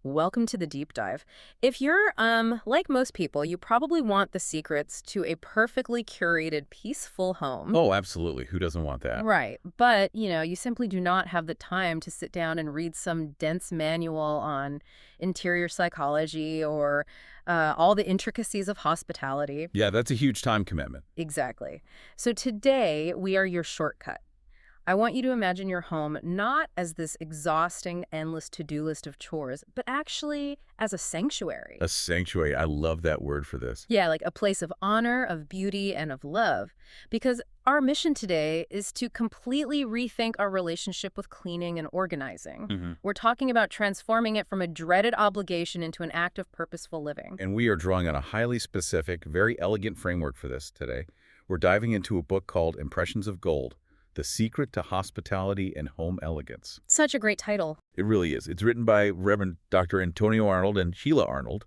Welcome to the deep dive. If you're like most people, you probably want the secrets to a perfectly curated, peaceful home. Oh, absolutely. Who doesn't want that? Right. But, you simply do not have the time to sit down and read some dense manual on interior psychology or all the intricacies of hospitality. Yeah, that's a huge time commitment. Exactly. So today, we are your shortcut. I want you to imagine your home not as this exhausting, endless to-do list of chores, but actually as a sanctuary. A sanctuary. I love that word for this. Yeah, like a place of honor, of beauty, and of love. Because our mission today is to completely rethink our relationship with cleaning and organizing. We're talking about transforming it from a dreaded obligation into an act of purposeful living. And we are drawing on a highly specific, very elegant framework for this today. We're diving into a book called Impressions of Gold: The Secret to Hospitality and Home Elegance. Such a great title. It really is. It's written by Reverend Dr. Antonio Arnold and Sheila Arnold.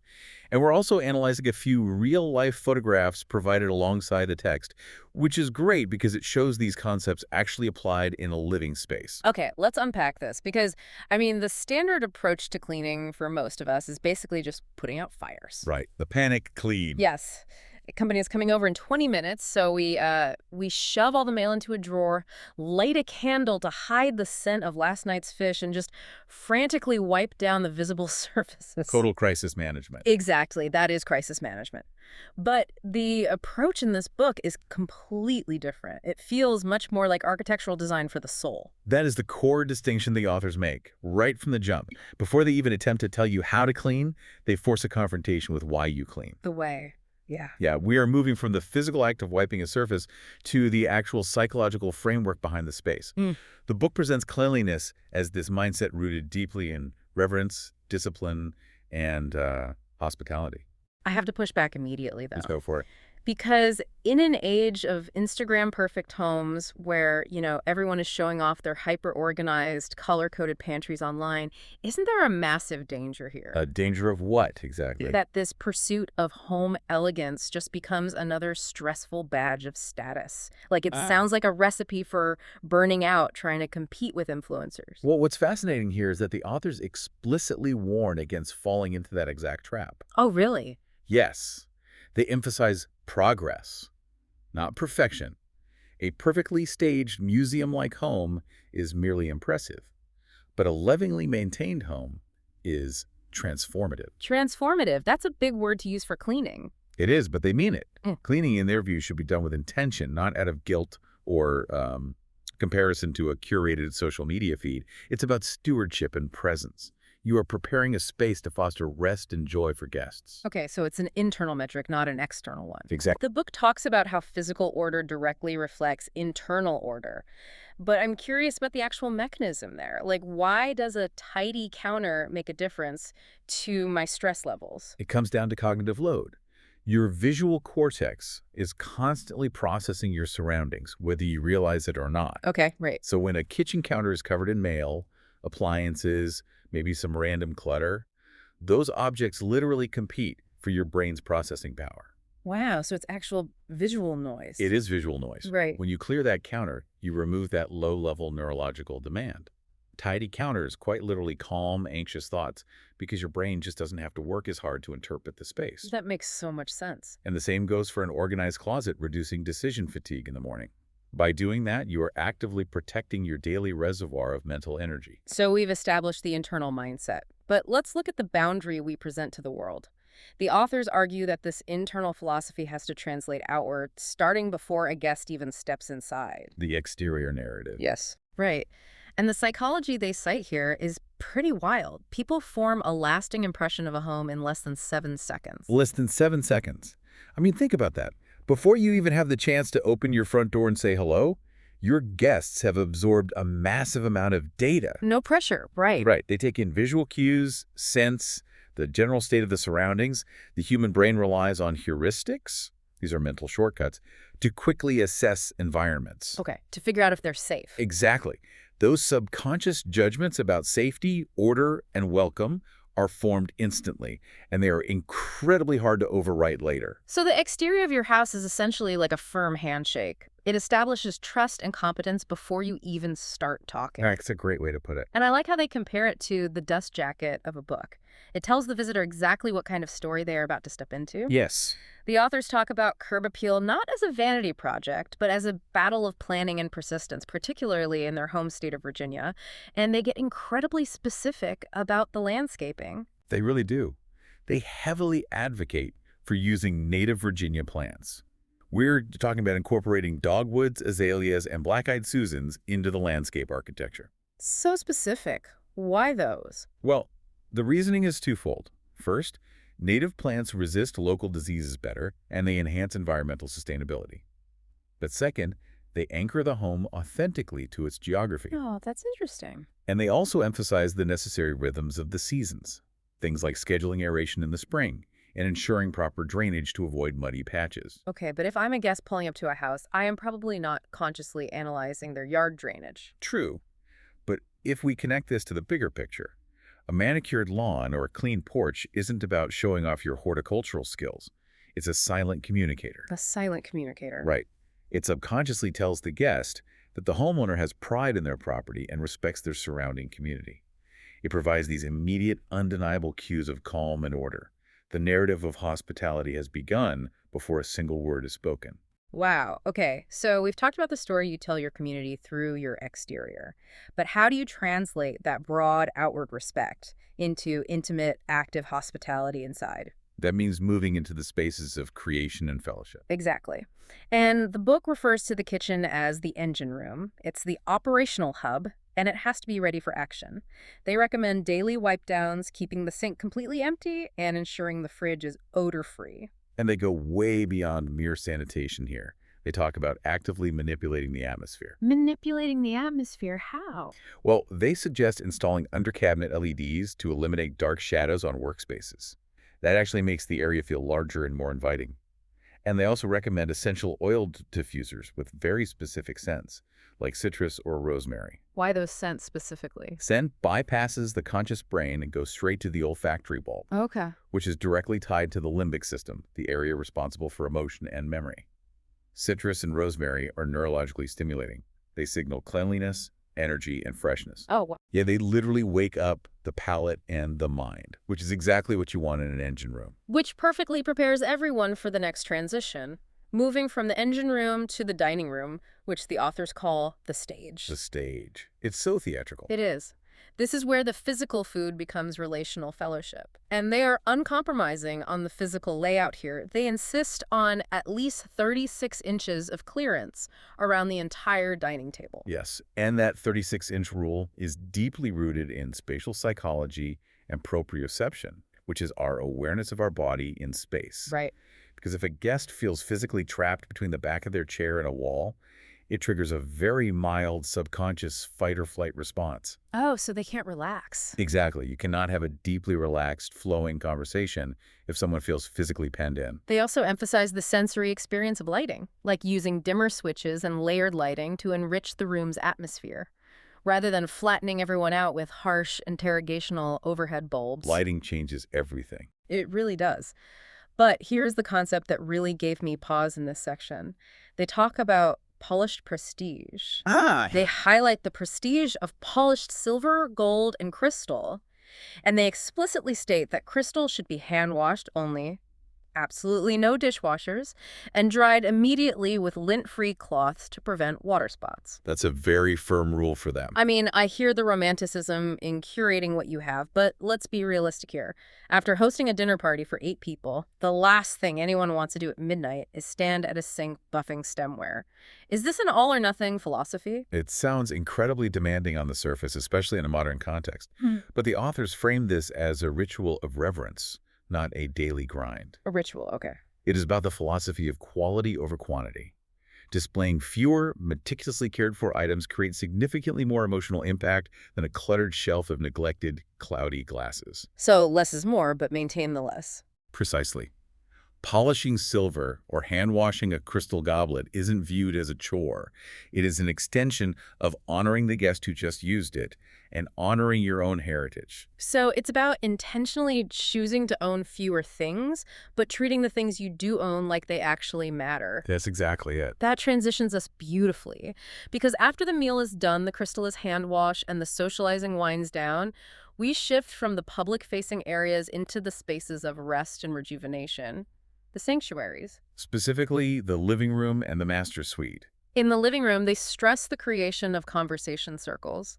And we're also analyzing a few real-life photographs provided alongside the text, which is great because it shows these concepts actually applied in a living space. Okay, let's unpack this because, the standard approach to cleaning for most of us is basically just putting out fires. Right. The panic clean. Yes. The company is coming over in 20 minutes, so we shove all the mail into a drawer, light a candle to hide the scent of last night's fish, and just frantically wipe down the visible surfaces. Total crisis management. Exactly. That is crisis management. But the approach in this book is completely different. It feels much more like architectural design for the soul. That is the core distinction the authors make, right from the jump. Before they even attempt to tell you how to clean, they force a confrontation with why you clean. The way. Yeah. Yeah, we are moving from the physical act of wiping a surface to the actual psychological framework behind the space. The book presents cleanliness as this mindset rooted deeply in reverence, discipline, and hospitality. I have to push back immediately, though. Let's go for it. Because in an age of Instagram-perfect homes where, everyone is showing off their hyper-organized, color-coded pantries online, isn't there a massive danger here? A danger of what, exactly? That this pursuit of home elegance just becomes another stressful badge of status. Like it sounds like a recipe for burning out, trying to compete with influencers. Well, what's fascinating here is that the authors explicitly warn against falling into that exact trap. Oh, really? Yes. They emphasize progress, not perfection. A perfectly staged museum-like home is merely impressive, but a lovingly maintained home is transformative. Transformative. That's a big word to use for cleaning. It is, but they mean it. Cleaning, in their view, should be done with intention, not out of guilt or comparison to a curated social media feed. It's about stewardship and presence. You are preparing a space to foster rest and joy for guests. Okay, so it's an internal metric, not an external one. Exactly. The book talks about how physical order directly reflects internal order. But I'm curious about the actual mechanism there. Like, why does a tidy counter make a difference to my stress levels? It comes down to cognitive load. Your visual cortex is constantly processing your surroundings, whether you realize it or not. Okay, right. So when a kitchen counter is covered in mail, appliances, maybe some random clutter, those objects literally compete for your brain's processing power. Wow, so it's actual visual noise. It is visual noise. Right. When you clear that counter, you remove that low-level neurological demand. Tidy counters quite literally calm anxious thoughts because your brain just doesn't have to work as hard to interpret the space. That makes so much sense. And the same goes for an organized closet, reducing decision fatigue in the morning. By doing that, you are actively protecting your daily reservoir of mental energy. So we've established the internal mindset. But let's look at the boundary we present to the world. The authors argue that this internal philosophy has to translate outward, starting before a guest even steps inside. The exterior narrative. Yes. Right. And the psychology they cite here is pretty wild. People form a lasting impression of a home in less than 7 seconds. Less than 7 seconds. Think about that. Before you even have the chance to open your front door and say hello, your guests have absorbed a massive amount of data. No pressure, right. Right. They take in visual cues, scents, the general state of the surroundings. The human brain relies on heuristics, these are mental shortcuts, to quickly assess environments. Okay, to figure out if they're safe. Exactly. Those subconscious judgments about safety, order, and welcome are formed instantly, and they are incredibly hard to overwrite later. So the exterior of your house is essentially like a firm handshake. It establishes trust and competence before you even start talking. That's a great way to put it. And I like how they compare it to the dust jacket of a book. It tells the visitor exactly what kind of story they are about to step into. Yes. The authors talk about curb appeal not as a vanity project, but as a battle of planning and persistence, particularly in their home state of Virginia. And they get incredibly specific about the landscaping. They really do. They heavily advocate for using native Virginia plants. We're talking about incorporating dogwoods, azaleas, and black-eyed Susans into the landscape architecture. So specific. Why those? Well, the reasoning is twofold. First, native plants resist local diseases better, and they enhance environmental sustainability. But second, they anchor the home authentically to its geography. Oh, that's interesting. And they also emphasize the necessary rhythms of the seasons, things like scheduling aeration in the spring and ensuring proper drainage to avoid muddy patches. Okay, but if I'm a guest pulling up to a house, I am probably not consciously analyzing their yard drainage. True, but if we connect this to the bigger picture, a manicured lawn or a clean porch isn't about showing off your horticultural skills. It's a silent communicator. A silent communicator. Right. It subconsciously tells the guest that the homeowner has pride in their property and respects their surrounding community. It provides these immediate, undeniable cues of calm and order. The narrative of hospitality has begun before a single word is spoken. Wow. Okay, so we've talked about the story you tell your community through your exterior. But how do you translate that broad outward respect into intimate, active hospitality inside? That means moving into the spaces of creation and fellowship. Exactly. And the book refers to the kitchen as the engine room. It's the operational hub, and it has to be ready for action. They recommend daily wipe downs, keeping the sink completely empty, and ensuring the fridge is odor-free. And they go way beyond mere sanitation here. They talk about actively manipulating the atmosphere. Manipulating the atmosphere, how? Well, they suggest installing under-cabinet LEDs to eliminate dark shadows on workspaces. That actually makes the area feel larger and more inviting. And they also recommend essential oil diffusers with very specific scents, like citrus or rosemary. Why those scents specifically? Scent bypasses the conscious brain and goes straight to the olfactory bulb, Okay. which is directly tied to the limbic system, the area responsible for emotion and memory. Citrus and rosemary are neurologically stimulating. They signal cleanliness, energy, and freshness. Oh, wow. Yeah, they literally wake up the palate and the mind, which is exactly what you want in an engine room. Which perfectly prepares everyone for the next transition, moving from the engine room to the dining room, which the authors call the stage. The stage. It's so theatrical. It is. This is where the physical food becomes relational fellowship. And they are uncompromising on the physical layout here. They insist on at least 36 inches of clearance around the entire dining table. Yes, and that 36-inch rule is deeply rooted in spatial psychology and proprioception, which is our awareness of our body in space. Right. Because if a guest feels physically trapped between the back of their chair and a wall, it triggers a very mild subconscious fight-or-flight response. Oh, so they can't relax. Exactly. You cannot have a deeply relaxed, flowing conversation if someone feels physically penned in. They also emphasize the sensory experience of lighting, like using dimmer switches and layered lighting to enrich the room's atmosphere, rather than flattening everyone out with harsh interrogational overhead bulbs. Lighting changes everything. It really does. But here's the concept that really gave me pause in this section. They talk about polished prestige. They highlight the prestige of polished silver, gold, and crystal. And they explicitly state that crystal should be hand-washed only, absolutely no dishwashers, and dried immediately with lint-free cloths to prevent water spots. That's a very firm rule for them. I mean, I hear the romanticism in curating what you have, but let's be realistic here. After hosting a dinner party for 8 people, the last thing anyone wants to do at midnight is stand at a sink buffing stemware. Is this an all-or-nothing philosophy? It sounds incredibly demanding on the surface, especially in a modern context. But the authors framed this as a ritual of reverence, not a daily grind. A ritual, okay. It is about the philosophy of quality over quantity. Displaying fewer, meticulously cared-for items creates significantly more emotional impact than a cluttered shelf of neglected, cloudy glasses. So less is more, but maintain the less. Precisely. Polishing silver or hand-washing a crystal goblet isn't viewed as a chore. It is an extension of honoring the guest who just used it and honoring your own heritage. So it's about intentionally choosing to own fewer things, but treating the things you do own like they actually matter. That's exactly it. That transitions us beautifully, because after the meal is done, the crystal is hand-washed, and the socializing winds down, We shift from the public-facing areas into the spaces of rest and rejuvenation, the sanctuaries. Specifically, the living room and the master suite. In the living room, they stress the creation of conversation circles.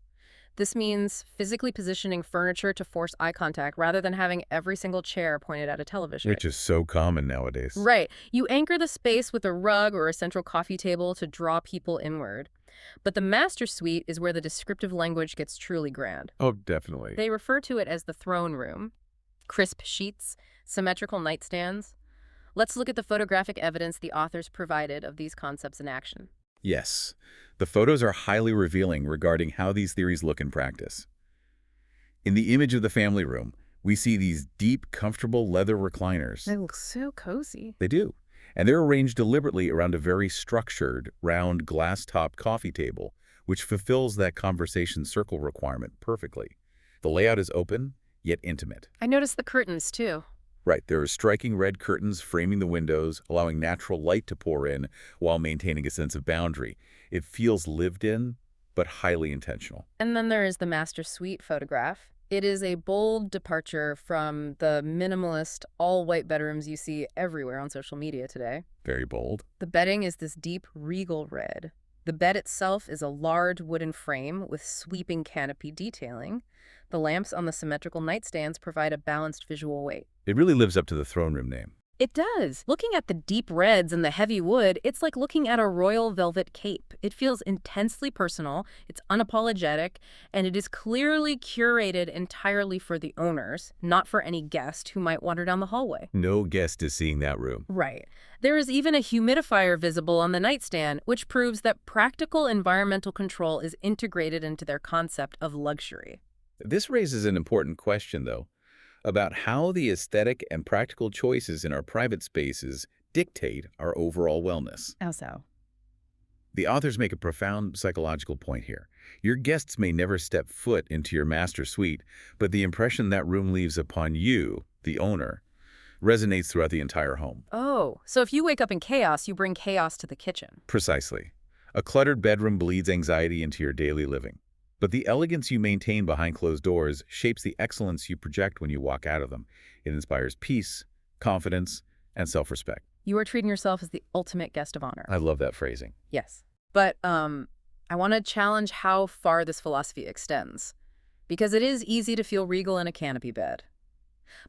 This means physically positioning furniture to force eye contact rather than having every single chair pointed at a television. Which is so common nowadays. Right. You anchor the space with a rug or a central coffee table to draw people inward. But the master suite is where the descriptive language gets truly grand. Oh, definitely. They refer to it as the throne room. Crisp sheets, symmetrical nightstands. Let's look at the photographic evidence the authors provided of these concepts in action. Yes. The photos are highly revealing regarding how these theories look in practice. In the image of the family room, we see these deep, comfortable leather recliners. They look so cozy. They do. And they're arranged deliberately around a very structured, round, glass-topped coffee table, which fulfills that conversation circle requirement perfectly. The layout is open, yet intimate. I noticed the curtains, too. Right, there are striking red curtains framing the windows, allowing natural light to pour in while maintaining a sense of boundary. It feels lived in, but highly intentional. And then there is the master suite photograph. It is a bold departure from the minimalist, all-white bedrooms you see everywhere on social media today. Very bold. The bedding is this deep, regal red. The bed itself is a large wooden frame with sweeping canopy detailing. The lamps on the symmetrical nightstands provide a balanced visual weight. It really lives up to the throne room name. It does. Looking at the deep reds and the heavy wood, it's like looking at a royal velvet cape. It feels intensely personal, it's unapologetic, and it is clearly curated entirely for the owners, not for any guest who might wander down the hallway. No guest is seeing that room. Right. There is even a humidifier visible on the nightstand, which proves that practical environmental control is integrated into their concept of luxury. This raises an important question, though, about how the aesthetic and practical choices in our private spaces dictate our overall wellness. How so? The authors make a profound psychological point here. Your guests may never step foot into your master suite, but the impression that room leaves upon you, the owner, resonates throughout the entire home. Oh, so if you wake up in chaos, you bring chaos to the kitchen. Precisely. A cluttered bedroom bleeds anxiety into your daily living. But the elegance you maintain behind closed doors shapes the excellence you project when you walk out of them. It inspires peace, confidence, and self-respect. You are treating yourself as the ultimate guest of honor. I love that phrasing. Yes. But I want to challenge how far this philosophy extends, because it is easy to feel regal in a canopy bed.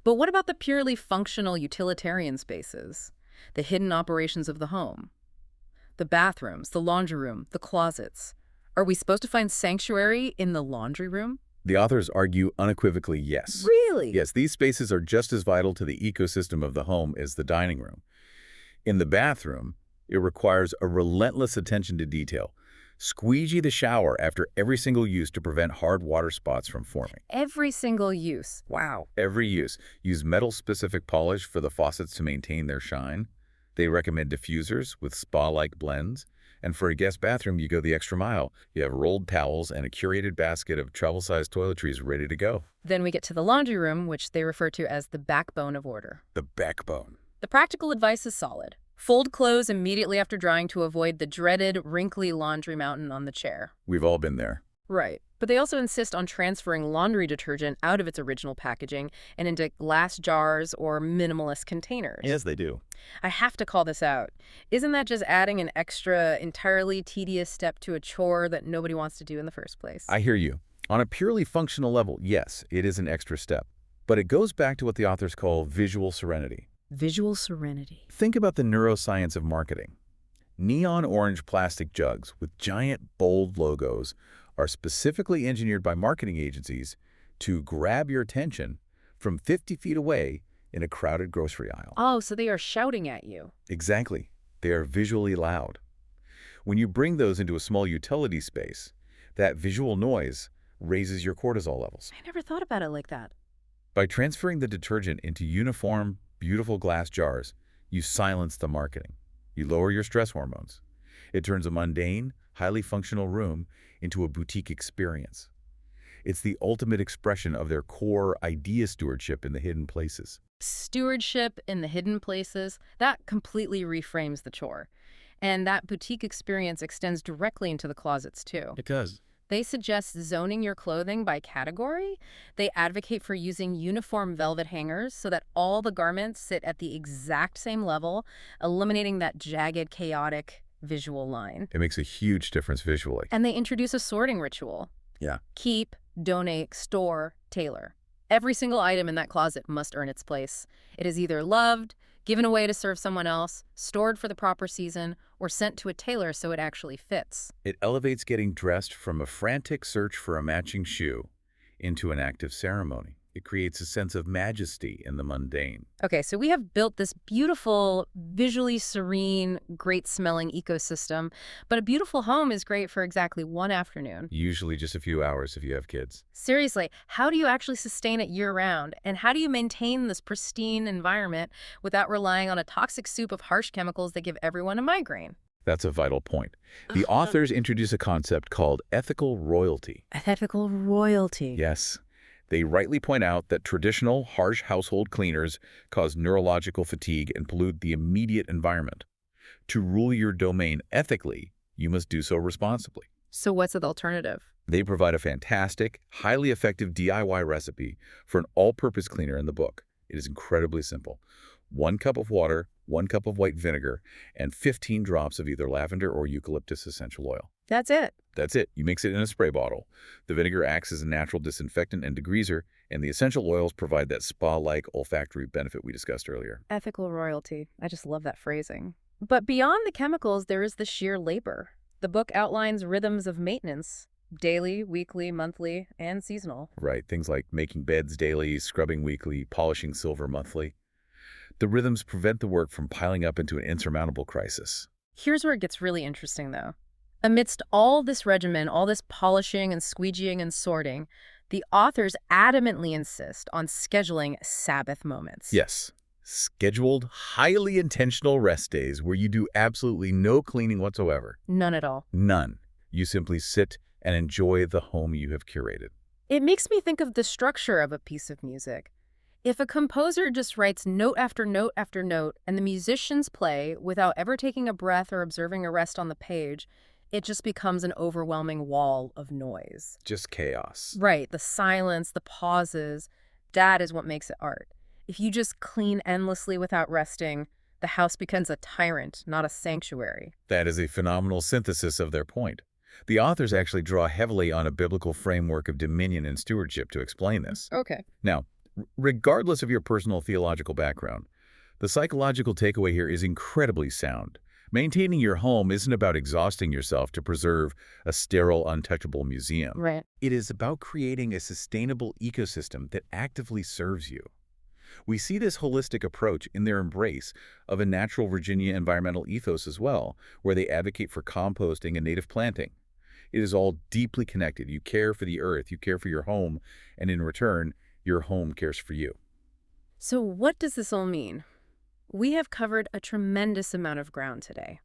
But what about the purely functional utilitarian spaces, the hidden operations of the home? The bathrooms, the laundry room, the closets. Are we supposed to find sanctuary in the laundry room? The authors argue unequivocally yes. Really? Yes, these spaces are just as vital to the ecosystem of the home as the dining room. In the bathroom, it requires a relentless attention to detail. Squeegee the shower after every single use to prevent hard water spots from forming. Every single use. Wow. Every use. Use metal-specific polish for the faucets to maintain their shine. They recommend diffusers with spa-like blends. And for a guest bathroom, you go the extra mile. You have rolled towels and a curated basket of travel-sized toiletries ready to go. Then we get to the laundry room, which they refer to as the backbone of order. The backbone. The practical advice is solid. Fold clothes immediately after drying to avoid the dreaded, wrinkly laundry mountain on the chair. We've all been there. Right. But they also insist on transferring laundry detergent out of its original packaging and into glass jars or minimalist containers. Yes, they do. I have to call this out. Isn't that just adding an extra, entirely tedious step to a chore that nobody wants to do in the first place? I hear you. On a purely functional level, yes, it is an extra step. But it goes back to what the authors call visual serenity. Visual serenity. Think about the neuroscience of marketing. Neon orange plastic jugs with giant, bold logos are specifically engineered by marketing agencies to grab your attention from 50 feet away in a crowded grocery aisle. Oh, so they are shouting at you. Exactly. They are visually loud. When you bring those into a small utility space, that visual noise raises your cortisol levels. I never thought about it like that. By transferring the detergent into uniform, beautiful glass jars, you silence the marketing. You lower your stress hormones. It turns a mundane, highly functional room into a boutique experience. It's the ultimate expression of their core idea stewardship in the hidden places. Stewardship in the hidden places, that completely reframes the chore. And that boutique experience extends directly into the closets, too. It does. They suggest zoning your clothing by category. They advocate for using uniform velvet hangers so that all the garments sit at the exact same level, eliminating that jagged, chaotic visual line. It makes a huge difference visually. And they introduce a sorting ritual. Yeah. Keep, donate, store, tailor. Every single item in that closet must earn its place. It is either loved, given away to serve someone else, stored for the proper season, or sent to a tailor so it actually fits. It elevates getting dressed from a frantic search for a matching shoe into an active ceremony. It creates a sense of majesty in the mundane. Okay, so we have built this beautiful, visually serene, great-smelling ecosystem, but a beautiful home is great for exactly one afternoon. Usually just a few hours if you have kids. Seriously, how do you actually sustain it year-round? And how do you maintain this pristine environment without relying on a toxic soup of harsh chemicals that give everyone a migraine? That's a vital point. The authors introduce a concept called ethical royalty. Ethical royalty. Yes. They rightly point out that traditional, harsh household cleaners cause neurological fatigue and pollute the immediate environment. To rule your domain ethically, you must do so responsibly. So what's the alternative? They provide a fantastic, highly effective DIY recipe for an all-purpose cleaner in the book. It is incredibly simple. 1 cup of water, 1 cup of white vinegar, and 15 drops of either lavender or eucalyptus essential oil. That's it. That's it. You mix it in a spray bottle. The vinegar acts as a natural disinfectant and degreaser, and the essential oils provide that spa-like olfactory benefit we discussed earlier. Ethical royalty. I just love that phrasing. But beyond the chemicals, there is the sheer labor. The book outlines rhythms of maintenance: daily, weekly, monthly, and seasonal. Right. Things like making beds daily, scrubbing weekly, polishing silver monthly. The rhythms prevent the work from piling up into an insurmountable crisis. Here's where it gets really interesting, though. Amidst all this regimen, all this polishing and squeegeeing and sorting, the authors adamantly insist on scheduling Sabbath moments. Yes. Scheduled, highly intentional rest days where you do absolutely no cleaning whatsoever. None at all. None. You simply sit and enjoy the home you have curated. It makes me think of the structure of a piece of music. If a composer just writes note after note after note and the musicians play without ever taking a breath or observing a rest on the page, it just becomes an overwhelming wall of noise. Just chaos. Right, the silence, the pauses, that is what makes it art. If you just clean endlessly without resting, the house becomes a tyrant, not a sanctuary. That is a phenomenal synthesis of their point. The authors actually draw heavily on a biblical framework of dominion and stewardship to explain this. Okay. Now, regardless of your personal theological background, the psychological takeaway here is incredibly sound. Maintaining your home isn't about exhausting yourself to preserve a sterile, untouchable museum. Right. It is about creating a sustainable ecosystem that actively serves you. We see this holistic approach in their embrace of a natural Virginia environmental ethos as well, where they advocate for composting and native planting. It is all deeply connected. You care for the earth, you care for your home, and in return, your home cares for you. So what does this all mean? We have covered a tremendous amount of ground today.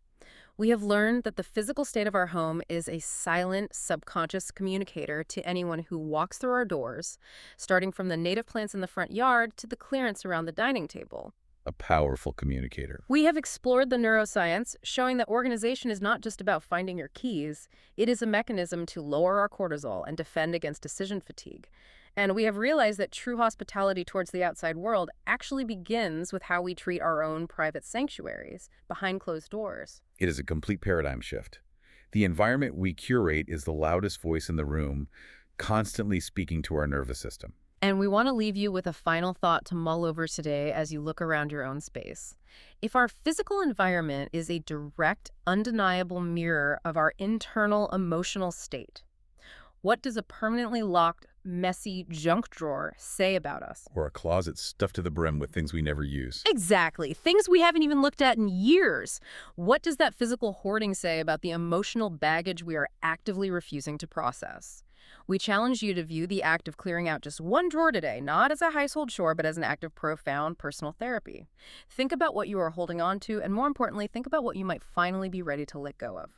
We have learned that the physical state of our home is a silent, subconscious communicator to anyone who walks through our doors, starting from the native plants in the front yard to the clearance around the dining table. A powerful communicator. We have explored the neuroscience, showing that organization is not just about finding your keys. It is a mechanism to lower our cortisol and defend against decision fatigue. And we have realized that true hospitality towards the outside world actually begins with how we treat our own private sanctuaries, behind closed doors. It is a complete paradigm shift. The environment we curate is the loudest voice in the room, constantly speaking to our nervous system. And we want to leave you with a final thought to mull over today as you look around your own space. If our physical environment is a direct, undeniable mirror of our internal emotional state, what does a permanently locked, messy junk drawer say about us? Or a closet stuffed to the brim with things we never use. Exactly. Things we haven't even looked at in years. What does that physical hoarding say about the emotional baggage we are actively refusing to process? We challenge you to view the act of clearing out just one drawer today, not as a household chore, but as an act of profound personal therapy. Think about what you are holding on to, and more importantly, think about what you might finally be ready to let go of.